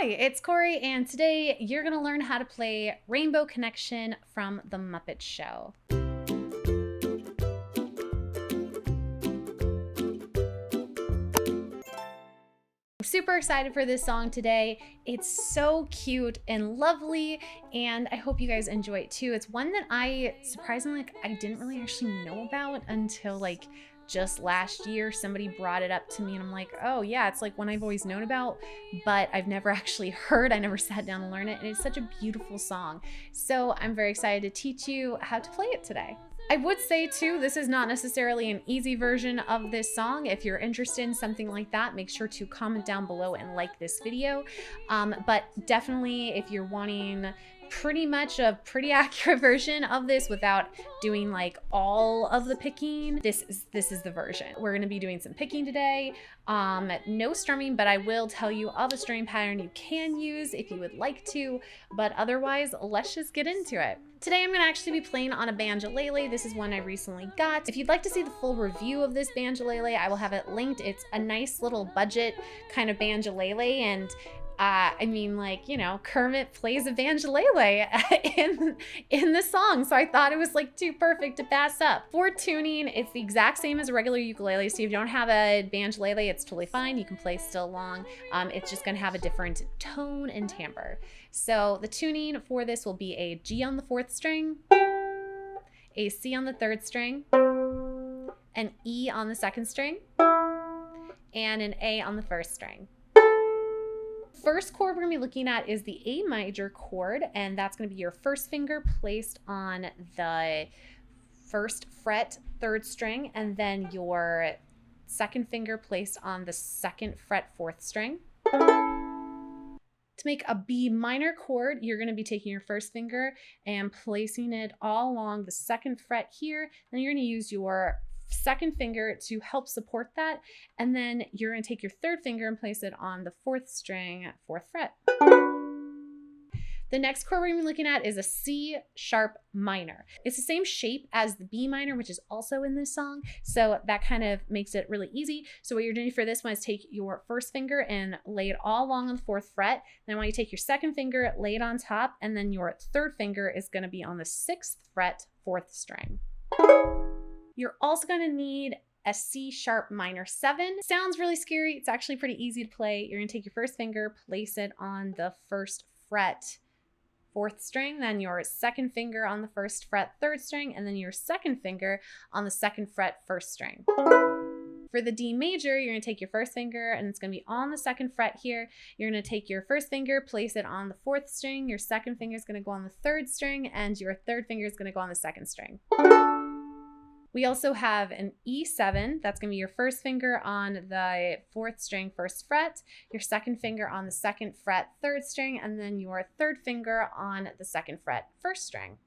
Hi, it's Cory, and today you're going to learn how to play Rainbow Connection from the Muppet Show. I'm super excited for this song today. It's so cute and lovely, and I hope you guys enjoy it too. It's one that I surprisingly I didn't really actually know about until just last year. Somebody brought it up to me and I'm like, oh yeah, it's like one I've always known about, but I've never actually heard. I never sat down and learned it, and it's such a beautiful song. So I'm very excited to teach you how to play it today. I would say too, this is not necessarily an easy version of this song. If you're interested in something like that, make sure to comment down below and like this video. But definitely if you're wanting pretty much a pretty accurate version of this without doing like all of the picking, this is the version. We're going to be doing some picking today. No strumming, but I will tell you of a strumming pattern you can use if you would like to, but otherwise let's just get into it. Today I'm going to actually be playing on a banjolele. This is one I recently got. If you'd like to see the full review of this banjolele, I will have it linked. It's a nice little budget kind of banjolele, and I mean, like, you know, Kermit plays a banjolele in the song, so I thought it was like too perfect to pass up. For tuning, it's the exact same as a regular ukulele, so if you don't have a banjolele, it's totally fine. You can play still along. It's just going to have a different tone and timbre. So the tuning for this will be a G on the 4th string, a C on the 3rd string, an E on the 2nd string, and an A on the 1st string. First chord we're going to be looking at is the A major chord, and that's going to be your first finger placed on the 1st fret 3rd string, and then your second finger placed on the 2nd fret 4th string. To make a B minor chord, you're going to be taking your first finger and placing it all along the 2nd fret here. Then you're going to use your second finger to help support that, and then you're going to take your 3rd finger and place it on the 4th string, 4th fret. The next chord we're going to be looking at is a C sharp minor. It's the same shape as the B minor, which is also in this song, so that kind of makes it really easy. So what you're doing for this one is take your first finger and lay it all along on the 4th fret. Then when you take your second finger, lay it on top, and then your 3rd finger is going to be on the 6th fret, 4th string. You're also going to need a C sharp minor 7. Sounds really scary. It's actually pretty easy to play. You're going to take your first finger, place it on the 1st fret, 4th string, then your second finger on the 1st fret, 3rd string, and then your second finger on the 2nd fret, 1st string. For the D major, you're going to take your first finger, and it's going to be on the 2nd fret here. You're going to take your first finger, place it on the 4th string, your second finger is going to go on the 3rd string, and your 3rd finger is going to go on the 2nd string. We also have an E7, that's going to be your first finger on the 4th string, 1st fret, your second finger on the 2nd fret, 3rd string, and then your 3rd finger on the 2nd fret, 1st string.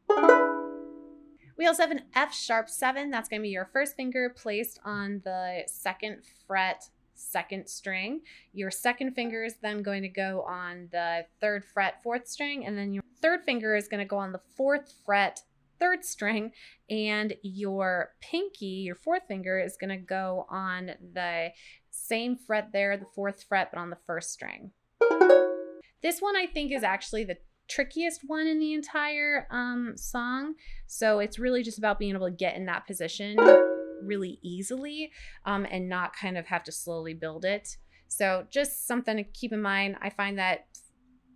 We also have an F sharp 7, that's going to be your first finger placed on the 2nd fret, 2nd string. Your second finger is then going to go on the 3rd fret, 4th string, and then your 3rd finger is going to go on the 4th fret, 3rd string, and your pinky, your 4th finger, is going to go on the same fret there, the 4th fret, but on the 1st string. This one I think is actually the trickiest one in the entire song, so it's really just about being able to get in that position really easily and not kind of have to slowly build it. So just something to keep in mind. I find that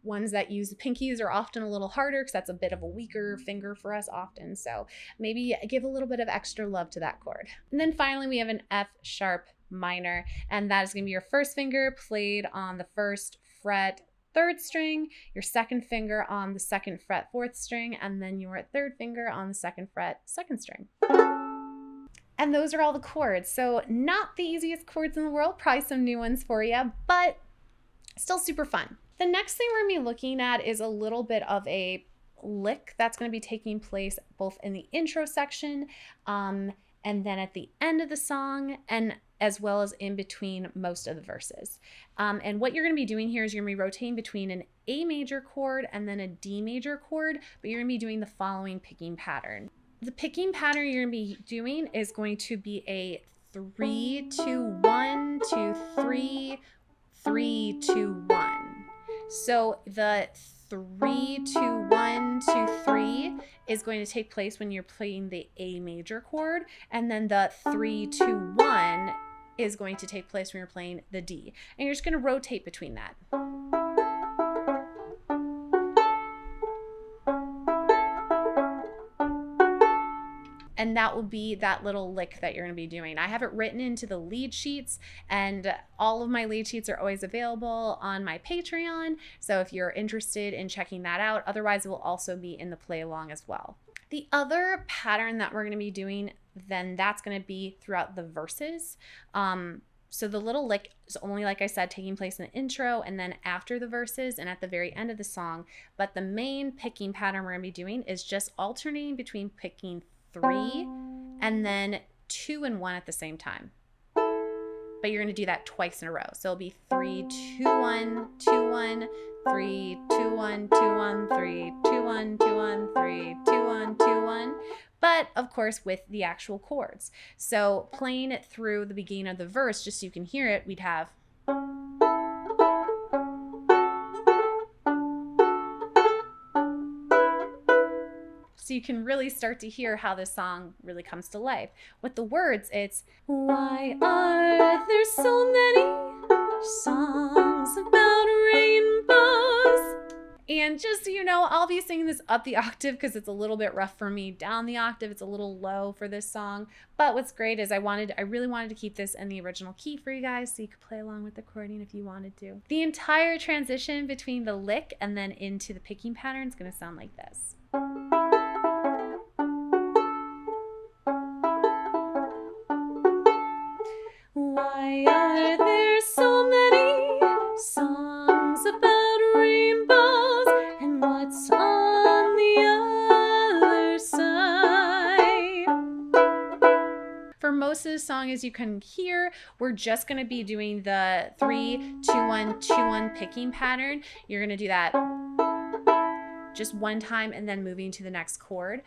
ones that use the pinkies are often a little harder because that's a bit of a weaker finger for us often. So maybe give a little bit of extra love to that chord. And then finally, we have an F sharp minor, and that is going to be your first finger played on the 1st fret, 3rd string, your second finger on the 2nd fret, 4th string, and then your 3rd finger on the 2nd fret, 2nd string. And those are all the chords. So not the easiest chords in the world, probably some new ones for you, but still super fun. The next thing we're going to be looking at is a little bit of a lick that's going to be taking place both in the intro section and then at the end of the song, and as well as in between most of the verses. And what you're going to be doing here is you're going to be rotating between an A major chord and then a D major chord, but you're going to be doing the following picking pattern. The picking pattern you're going to be doing is going to be a 3, 2, 1, 2, 3, 3, 2, 1. So the 3, 2, 1, 2, 3 is going to take place when you're playing the A major chord, and then the 3, 2, 1 is going to take place when you're playing the D. And you're just going to rotate between that. And that will be that little lick that you're going to be doing. I have it written into the lead sheets, and all of my lead sheets are always available on my Patreon. So if you're interested in checking that out, otherwise it will also be in the play along as well. The other pattern that we're going to be doing, then that's going to be throughout the verses. So the little lick is only, like I said, taking place in the intro and then after the verses and at the very end of the song. But the main picking pattern we're going to be doing is just alternating between picking 3 and then 2 and 1 at the same time. But you're going to do that twice in a row. So it'll be 3, 2, 1, 2, 1, 3, 2, 1, 2, 1, 3, 2, 1, 2, 1, 3, 2, 1, 2, 1. But of course with the actual chords. So playing it through the beginning of the verse, just so you can hear it, we'd have. So you can really start to hear how this song really comes to life. With the words, it's, why are there so many songs about rainbows? And just so you know, I'll be singing this up the octave because it's a little bit rough for me. Down the octave, it's a little low for this song. But what's great is I really wanted to keep this in the original key for you guys so you could play along with the accordion if you wanted to. The entire transition between the lick and then into the picking pattern is going to sound like this. Why are there so many songs about rainbows, and what's on the other side? For most of the song, as you can hear, we're just going to be doing the 3, 2, 1, 2, 1 picking pattern. You're going to do that just one time and then moving to the next chord.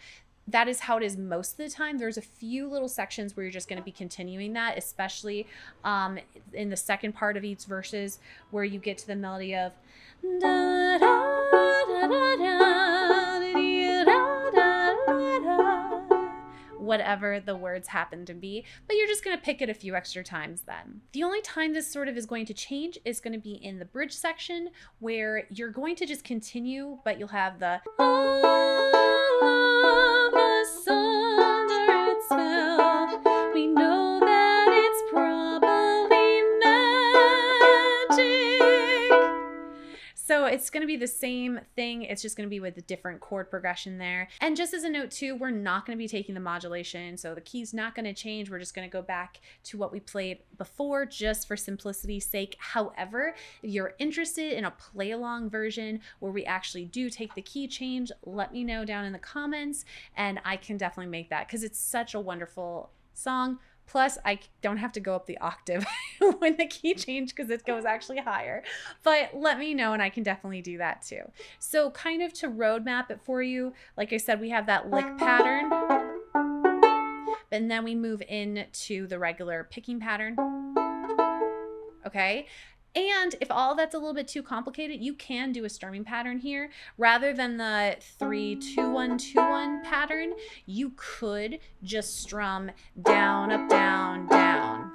That is how it is most of the time. There's a few little sections where you're just going to be continuing that, especially in the second part of each verses where you get to the melody of da, da, da, da, da, da, da, da, whatever the words happen to be, but you're just going to pick it a few extra times then. The only time this sort of is going to change is going to be in the bridge section where you're going to just continue, but you'll have the we know that it's probably magic. So it's going to be the same thing. It's just going to be with a different chord progression there. And just as a note too, we're not going to be taking the modulation. So the key's not going to change. We're just going to go back to what we played before just for simplicity's sake. However, if you're interested in a play along version where we actually do take the key change, let me know down in the comments and I can definitely make that because it's such a wonderful song. Plus, I don't have to go up the octave when the key change because it goes actually higher. But let me know and I can definitely do that too. So kind of to roadmap it for you, like I said, we have that lick pattern. And then we move into the regular picking pattern. Okay. And if all that's a little bit too complicated, you can do a strumming pattern here. Rather than the 3, 2, 1, 2, 1 pattern, you could just strum down, up, down, down.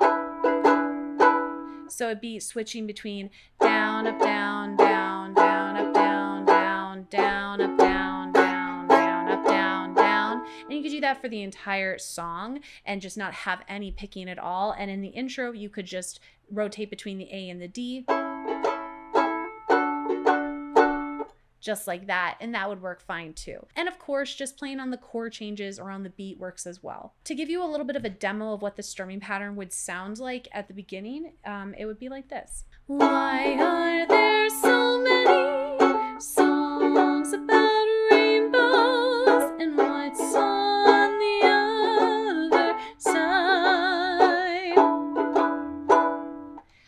So it'd be switching between down, up, down, down, down, up, down, down, down, up, down, down, down, up, down, down. And you could do that for the entire song and just not have any picking at all. And in the intro, you could just rotate between the A and the D. Just like that, and that would work fine too. And of course, just playing on the chord changes or on the beat works as well. To give you a little bit of a demo of what the strumming pattern would sound like at the beginning, it would be like this. Why are there so many songs about rainbows, and what's on the other side?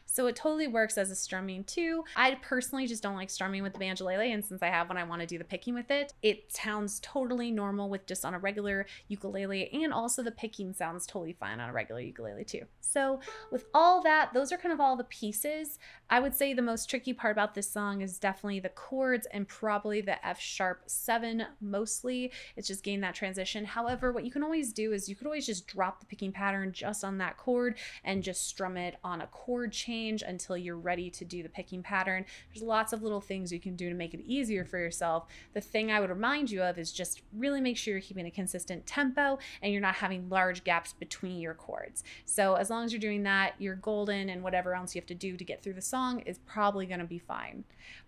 So it totally totally works as a strumming too. I personally just don't like strumming with the banjolele, and since I have one, I want to do the picking with it. It sounds totally normal with just on a regular ukulele, and also the picking sounds totally fine on a regular ukulele too. So with all that, those are kind of all the pieces. I would say the most tricky part about this song is definitely the chords and probably the F#7 mostly. It's just getting that transition. However, what you can always do is you could always just drop the picking pattern just on that chord and just strum it on a chord change until you're ready to do the picking pattern. There's lots of little things you can do to make it easier for yourself. The thing I would remind you of is just really make sure you're keeping a consistent tempo and you're not having large gaps between your chords. So as long as you're doing that, you're golden, and whatever else you have to do to get through the song is probably going to be fine.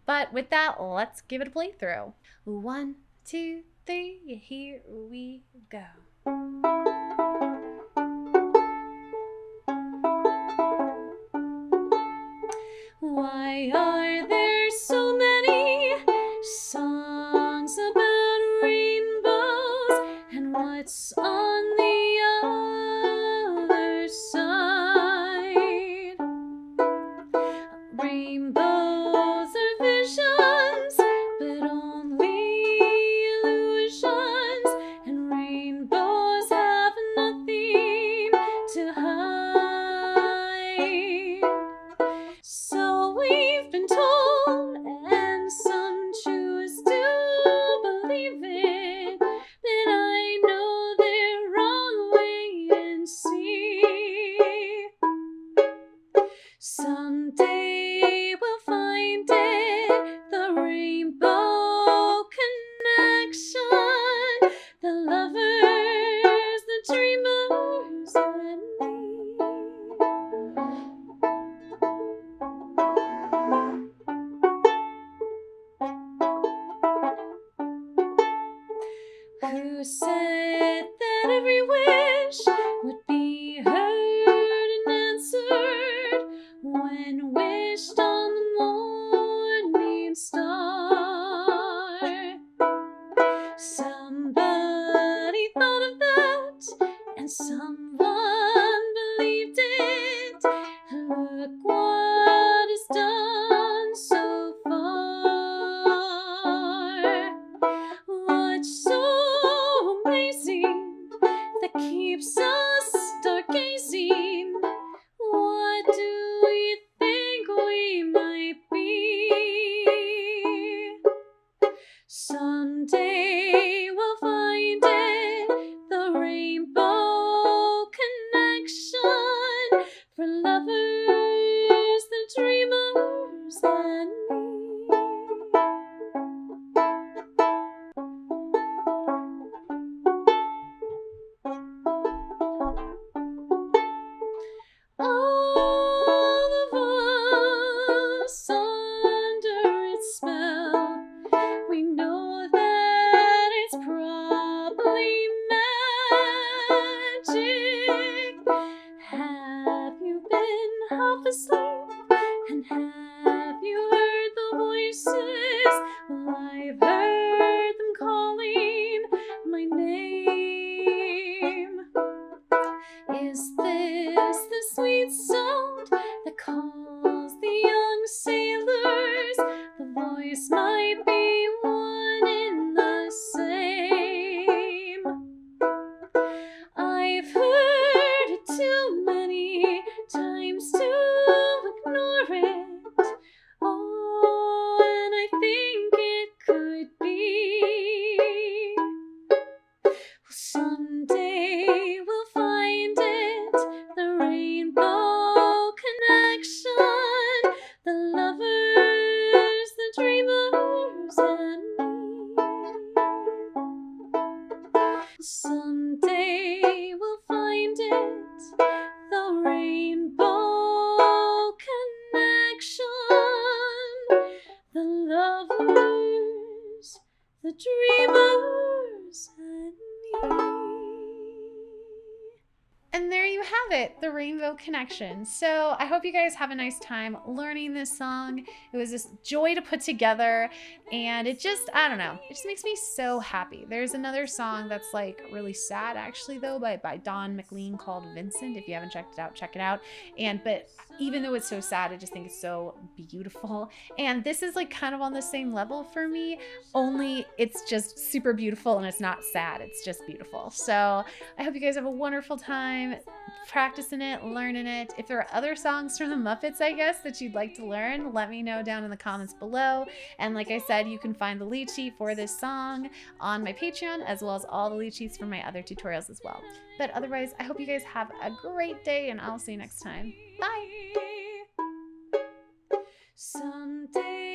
But with that, let's give it a playthrough. 1, 2, 3, here we go. Why are there so many songs about rainbows, and what's on the other side? Rainbows are visions, but only illusions, and rainbows have nothing to hide. So we've been told, and some choose to believe it, but I know they're wrong. Wait and see. Someday we'll find it, the rainbow connection, the lovers, the dreamers, and me. Who said that every wish would be heard and answered when wished on the morning star? Somebody thought of that, and someone believed it. Look what is done so far. What's so amazing that keeps us stargazing? What do we think we might be? Someday we'll find it, the rainbow connection, for lovers, the dreamers, and me. All of us under its spell, we know that it's probably magic. Have you been half asleep, and have you heard the voices? Well, I've heard them calling my name. Is this the sweet sound that calls the young sailors? The voice might be one in the same. I've heard it too many times to ignore it. Oh, and I think it could be. Someday we'll find it, the rainbow connection, the lovers, the dreamers, and me. Someday we'll find it, the rainbow connection, the lovers, the dreamers, and me. And there you have it, the Rainbow Connection. So I hope you guys have a nice time learning this song. It was this joy to put together, and it just, I don't know, it just makes me so happy. There's another song that's like really sad actually though by Don McLean called Vincent. If you haven't checked it out, check it out. But even though it's so sad, I just think it's so beautiful. And this is like kind of on the same level for me, only it's just super beautiful and it's not sad. It's just beautiful. So I hope you guys have a wonderful time practicing it, learning it. If there are other songs from the Muppets, I guess, that you'd like to learn, let me know down in the comments below. And like I said, you can find the lead sheet for this song on my Patreon, as well as all the lead sheets from my other tutorials as well. But otherwise, I hope you guys have a great day, and I'll see you next time. Bye! Someday